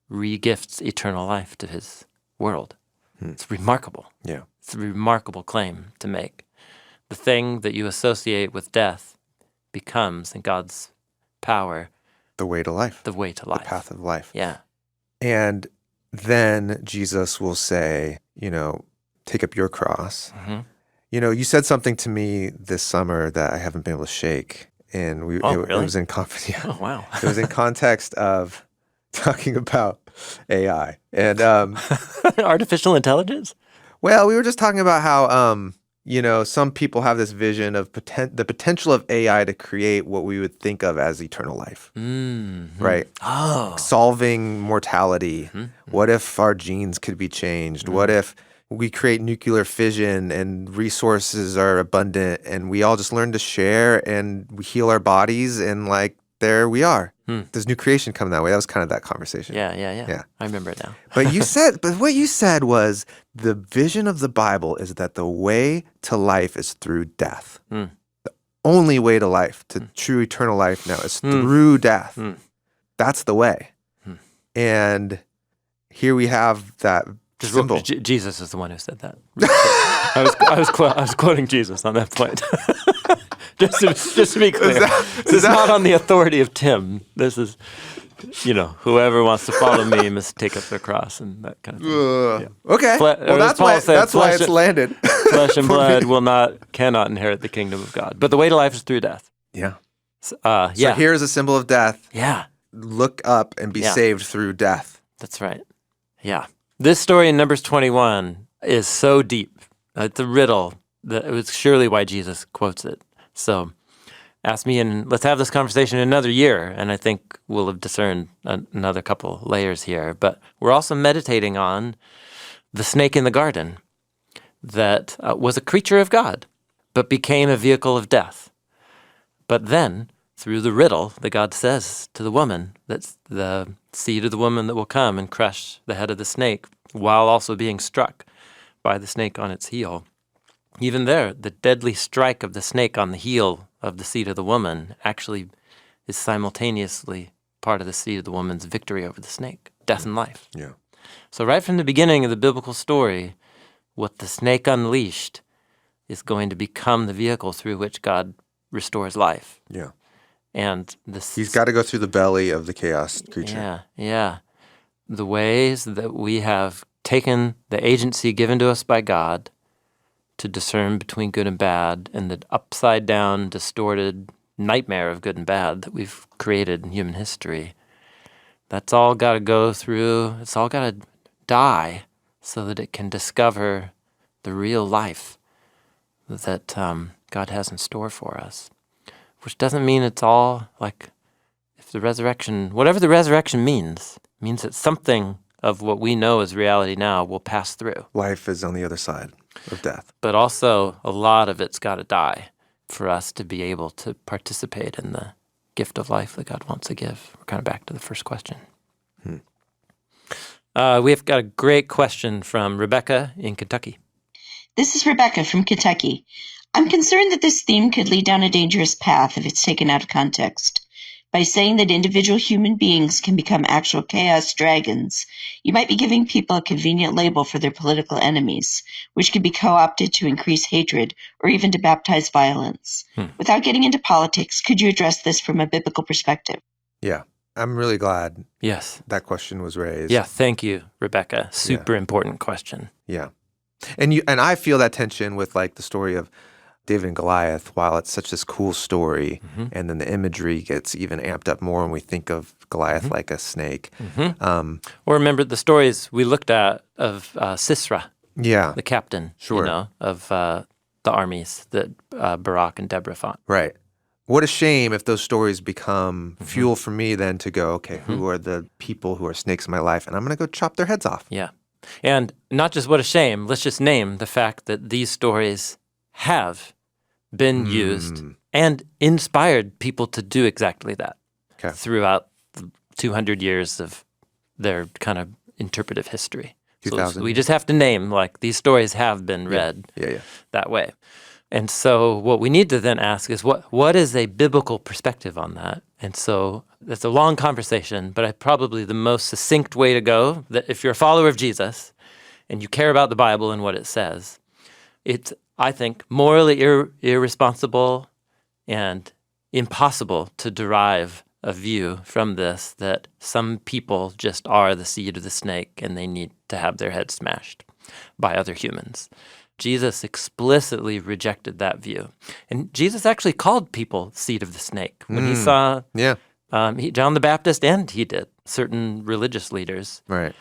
re-gifts eternal life to his world. It's remarkable. Yeah. It's a remarkable claim to make. The thing that you associate with death becomes, in God's power, The way to life. the way to life. The path of life. Yeah. And then Jesus will say, take up your cross. You said something to me this summer that I haven't been able to shake. And Really? it was in Oh, wow. it was in context of talking about AI. And, Artificial intelligence? well, we were just talking about how, some people have this vision of the potential of AI to create what we would think of as eternal life, right? Oh. Solving mortality. What if our genes could be changed? What if we create nuclear fission and resources are abundant and we all just learn to share and we heal our bodies and like there we are. Does new creation come that way? That was kind of that conversation. Yeah. I remember it now. But what you said was the vision of the Bible is that the way to life is through death. The only way to life, to true eternal life now, is through death. That's the way. And here we have that symbol. Jesus is the one who said that. I was quoting Jesus on that point. just to be clear, this is not on the authority of Tim. This is, whoever wants to follow me must take up their cross and that kind of thing. Okay, well that's why it's landed. Flesh and blood cannot inherit the kingdom of God. But the way to life is through death. Yeah. So here's a symbol of death. Yeah. Look up and be saved through death. That's right. Yeah. This story in Numbers 21 is so deep. It's a riddle. That it was surely why Jesus quotes it. So ask me, and let's have this conversation in another year, and I think we'll have discerned another couple layers here. But we're also meditating on the snake in the garden that was a creature of God, but became a vehicle of death. But then, through the riddle, that God says to the woman, that's the seed of the woman that will come and crush the head of the snake, while also being struck by the snake on its heel. Even there, the deadly strike of the snake on the heel of the seed of the woman actually is simultaneously part of the seed of the woman's victory over the snake, death and life. Yeah. So right from the beginning of the biblical story, what the snake unleashed is going to become the vehicle through which God restores life. Yeah. And he's got to go through the belly of the chaos creature. Yeah. The ways that we have taken the agency given to us by God to discern between good and bad, and the upside-down, distorted nightmare of good and bad that we've created in human history. That's all got to go through, it's all got to die so that it can discover the real life that God has in store for us. Which doesn't mean it's all like, if the resurrection, whatever the resurrection means that something of what we know as reality now will pass through. Life is on the other side of death. But also, a lot of it's got to die for us to be able to participate in the gift of life that God wants to give. We're kind of back to the first question. We've got a great question from Rebecca in Kentucky. This is Rebecca from Kentucky. I'm concerned that this theme could lead down a dangerous path if it's taken out of context. By saying that individual human beings can become actual chaos dragons, you might be giving people a convenient label for their political enemies, which could be co-opted to increase hatred or even to baptize violence. Without getting into politics, could you address this from a biblical perspective? Yeah, I'm really glad that question was raised. Yeah, thank you, Rebecca. Super important question. Yeah. And I feel that tension with like the story of David and Goliath, while it's such this cool story, and then the imagery gets even amped up more when we think of Goliath like a snake. Or remember the stories we looked at of Sisera, the captain, of the armies that Barak and Deborah fought. Right. What a shame if those stories become fuel for me then to go, okay, who are the people who are snakes in my life? And I'm going to go chop their heads off. Yeah. And not just what a shame, let's just name the fact that these stories have been used and inspired people to do exactly that throughout the 200 years of their kind of interpretive history. So we just have to name, like, these stories have been read that way. And so what we need to then ask is, what is a biblical perspective on that? And so that's a long conversation, but probably the most succinct way to go, that if you're a follower of Jesus and you care about the Bible and what it says, it's, I think, morally irresponsible and impossible to derive a view from this that some people just are the seed of the snake and they need to have their heads smashed by other humans. Jesus explicitly rejected that view. And Jesus actually called people seed of the snake when he saw John the Baptist, and he did, certain religious leaders Right.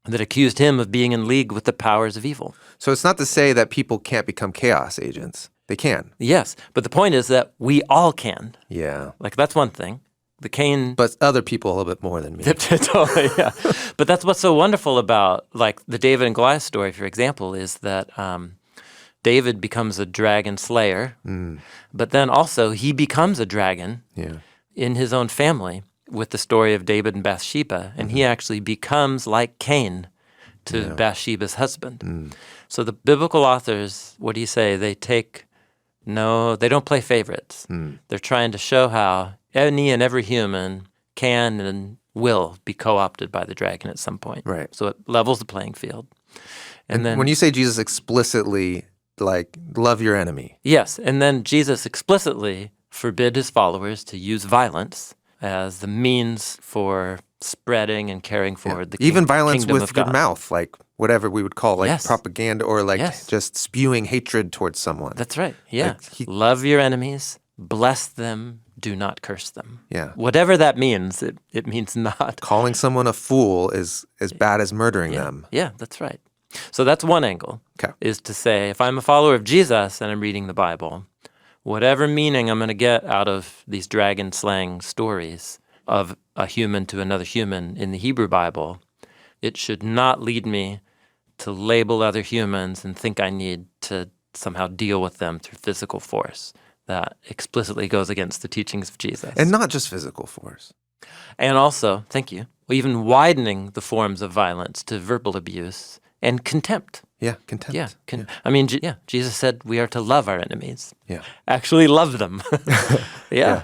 that accused him of being in league with the powers of evil. So it's not to say that people can't become chaos agents. They can. Yes, but the point is that we all can. Yeah. Like, that's one thing. The Cain... But other people a little bit more than me. Totally, yeah. But that's what's so wonderful about, like, the David and Goliath story, for example, is that David becomes a dragon slayer, but then also he becomes a dragon in his own family with the story of David and Bathsheba, and he actually becomes like Cain to Bathsheba's husband. So the biblical authors, what do you say? They don't play favorites. They're trying to show how any and every human can and will be co-opted by the dragon at some point. Right. So it levels the playing field. And then when you say Jesus explicitly, like, love your enemy. Yes, and then Jesus explicitly forbid his followers to use violence as the means for spreading and caring for the Even violence kingdom with of your God. mouth, like whatever we would call like Yes. propaganda or like Yes. just spewing hatred towards someone. That's right, yeah. Like Love your enemies, bless them, do not curse them. Yeah. Whatever that means, it means not. Calling someone a fool is as bad as murdering them. Yeah, that's right. So that's one angle, 'Kay. is to say, if I'm a follower of Jesus and I'm reading the Bible, whatever meaning I'm going to get out of these dragon slaying stories of a human to another human in the Hebrew Bible, it should not lead me to label other humans and think I need to somehow deal with them through physical force. That explicitly goes against the teachings of Jesus. And not just physical force. And also, thank you, even widening the forms of violence to verbal abuse and contempt. Yeah, contempt. Yeah. I mean, Jesus said we are to love our enemies. Yeah. Actually love them. Yeah.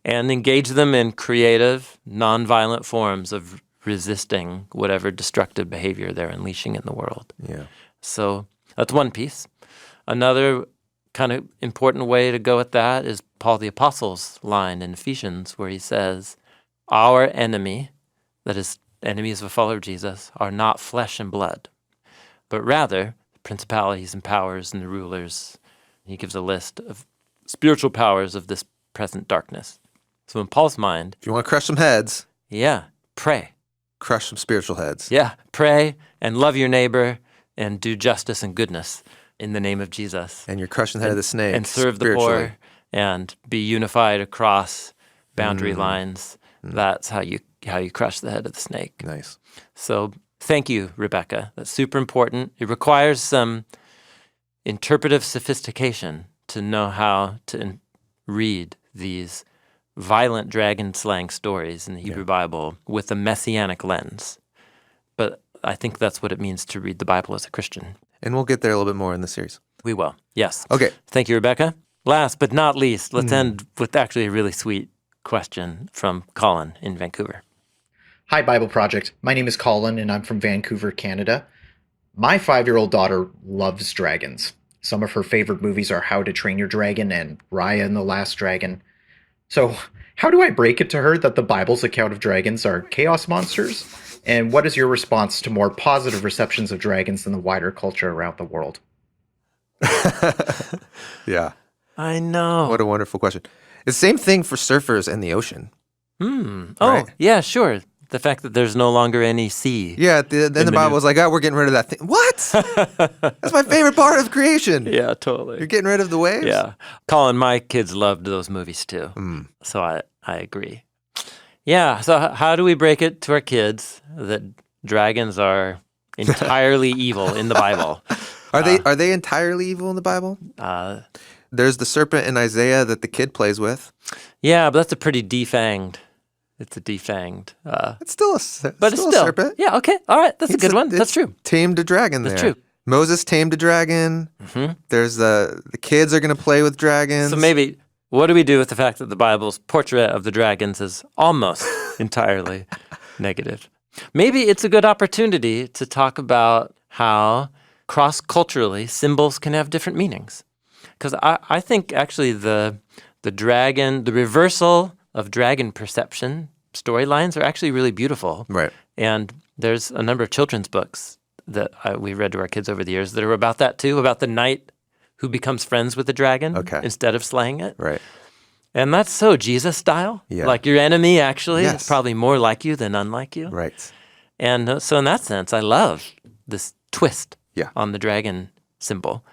And engage them in creative, nonviolent forms of resisting whatever destructive behavior they're unleashing in the world. Yeah. So that's one piece. Another kind of important way to go at that is Paul the Apostle's line in Ephesians where he says, our enemy, that is, enemies of a follower of Jesus, are not flesh and blood, but rather principalities and powers and the rulers. He gives a list of spiritual powers of this present darkness. So in Paul's mind, If you want to crush some heads, pray. crush some spiritual heads. Yeah, pray and love your neighbor and do justice and goodness in the name of Jesus. And you're crushing the head of the snake. And serve the spiritually. poor and be unified across boundary lines. That's how you crush the head of the snake. Nice. So thank you, Rebecca. That's super important. It requires some interpretive sophistication to know how to read these violent dragon slaying stories in the Hebrew Bible with a messianic lens. But I think that's what it means to read the Bible as a Christian. And we'll get there a little bit more in the series. We will, yes. Okay. Thank you, Rebecca. Last but not least, let's end with actually a really sweet question from Colin in Vancouver. Hi, Bible Project. My name is Colin, and I'm from Vancouver, Canada. My 5-year-old daughter loves dragons. Some of her favorite movies are How to Train Your Dragon and Raya and the Last Dragon. So, how do I break it to her that the Bible's account of dragons are chaos monsters? And what is your response to more positive receptions of dragons in the wider culture around the world? Yeah. I know. What a wonderful question. It's the same thing for surfers and the ocean. Oh, Right? yeah, sure. The fact that there's no longer any sea. Yeah, then the Bible was like, oh, we're getting rid of that thing. What? That's my favorite part of creation. Yeah, totally. You're getting rid of the waves? Yeah. Colin, my kids loved those movies too. So I agree. Yeah, so how do we break it to our kids that dragons are entirely evil in the Bible? Are they entirely evil in the Bible? There's the serpent in Isaiah that the kid plays with. Yeah, but that's a pretty defanged. It's a defanged. It's still a serpent. Yeah, okay. All right. That's a good one. That's true. Tamed a dragon there. That's true. Moses tamed a dragon. There's the kids are going to play with dragons. So maybe, what do we do with the fact that the Bible's portrait of the dragons is almost entirely negative? Maybe it's a good opportunity to talk about how cross-culturally symbols can have different meanings. Because I think actually the reversal of dragon perception storylines are actually really beautiful. Right. And there's a number of children's books that we read to our kids over the years that are about that too, about the knight who becomes friends with the dragon instead of slaying it. Right. And that's so Jesus style. Yeah. Like your enemy actually Yes. is probably more like you than unlike you. Right. And so in that sense, I love this twist Yeah. on the dragon symbol.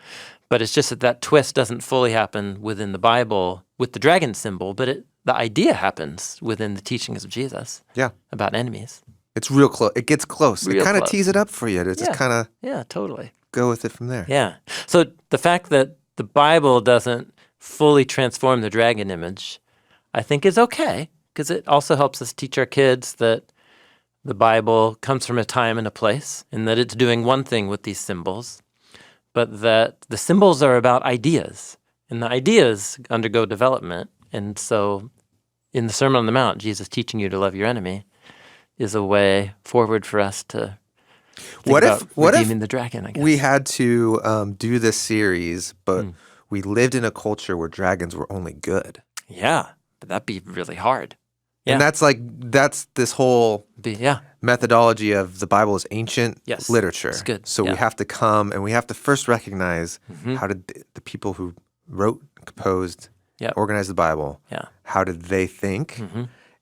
But it's just that twist doesn't fully happen within the Bible with the dragon symbol, but the idea happens within the teachings of Jesus Yeah. about enemies. It's real close. It gets close. Real It kind of close. tees it up for you to just kind of Yeah, totally. go with it from there. Yeah. So the fact that the Bible doesn't fully transform the dragon image, I think is okay, because it also helps us teach our kids that the Bible comes from a time and a place, and that it's doing one thing with these symbols, but that the symbols are about ideas, and the ideas undergo development. And so in the Sermon on the Mount, Jesus teaching you to love your enemy is a way forward for us to think about redeeming the dragon, I guess. We had to do this series, but we lived in a culture where dragons were only good. Yeah, but that'd be really hard. Yeah. And that's this whole methodology of the Bible is ancient literature. It's good. So we have to come and we have to first recognize how did the people who wrote, composed, organized the Bible, how did they think?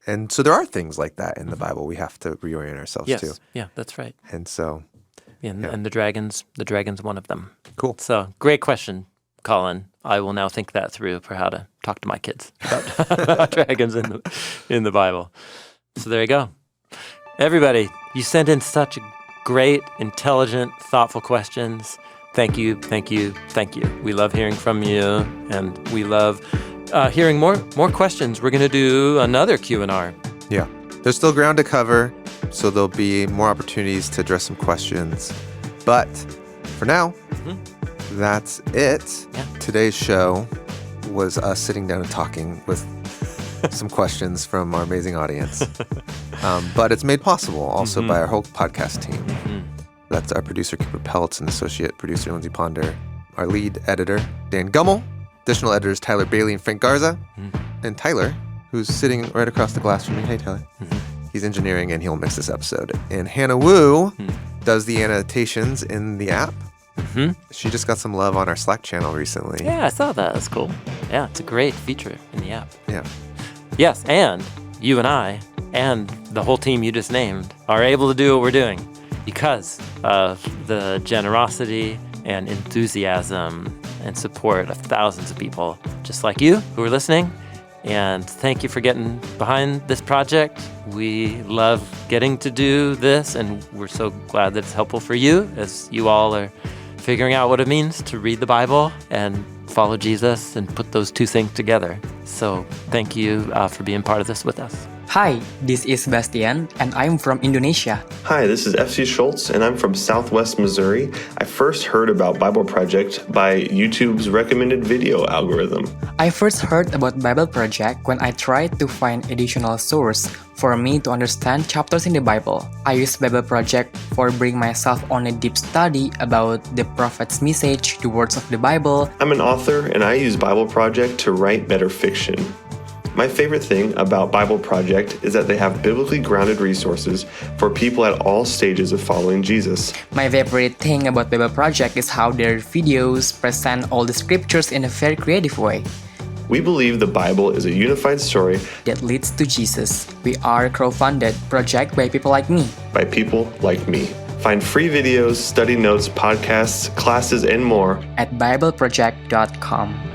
And so there are things like that in the Bible we have to reorient ourselves to. Yeah, that's right. And so and the dragon's one of them. Cool. So great question, Colin. I will now think that through for how to talk to my kids about dragons in the Bible. So there you go. Everybody, you sent in such great, intelligent, thoughtful questions. Thank you, thank you, thank you. We love hearing from you, and we love hearing more questions. We're going to do another Q&R. Yeah. There's still ground to cover, so there'll be more opportunities to address some questions. But for now, that's it. Yeah. Today's show was us sitting down and talking with some questions from our amazing audience. But it's made possible also by our whole podcast team. That's our producer, Cooper Peltz, and associate producer, Lindsay Ponder. Our lead editor, Dan Gummel. Additional editors, Tyler Bailey and Frank Garza. And Tyler, who's sitting right across the glass from me. Hey, Tyler. He's engineering, and he'll mix this episode. And Hannah Wu does the annotations in the app. She just got some love on our Slack channel recently. Yeah, I saw that. That's cool. Yeah, it's a great feature in the app. Yeah. Yes, and you and I and the whole team you just named are able to do what we're doing because of the generosity and enthusiasm and support of thousands of people just like you who are listening. And thank you for getting behind this project. We love getting to do this, and we're so glad that it's helpful for you as you all are figuring out what it means to read the Bible and follow Jesus and put those two things together. So thank you for being part of this with us. Hi, this is Bastian, and I'm from Indonesia. Hi, this is FC Schultz, and I'm from Southwest Missouri. I first heard about Bible Project by YouTube's recommended video algorithm. I first heard about Bible Project when I tried to find additional source for me to understand chapters in the Bible. I use Bible Project for bring myself on a deep study about the prophet's message, the words of the Bible. I'm an author, and I use Bible Project to write better fiction. My favorite thing about Bible Project is that they have biblically grounded resources for people at all stages of following Jesus. My favorite thing about Bible Project is how their videos present all the scriptures in a very creative way. We believe the Bible is a unified story that leads to Jesus. We are a crowdfunded project by people like me. By people like me. Find free videos, study notes, podcasts, classes, and more at BibleProject.com.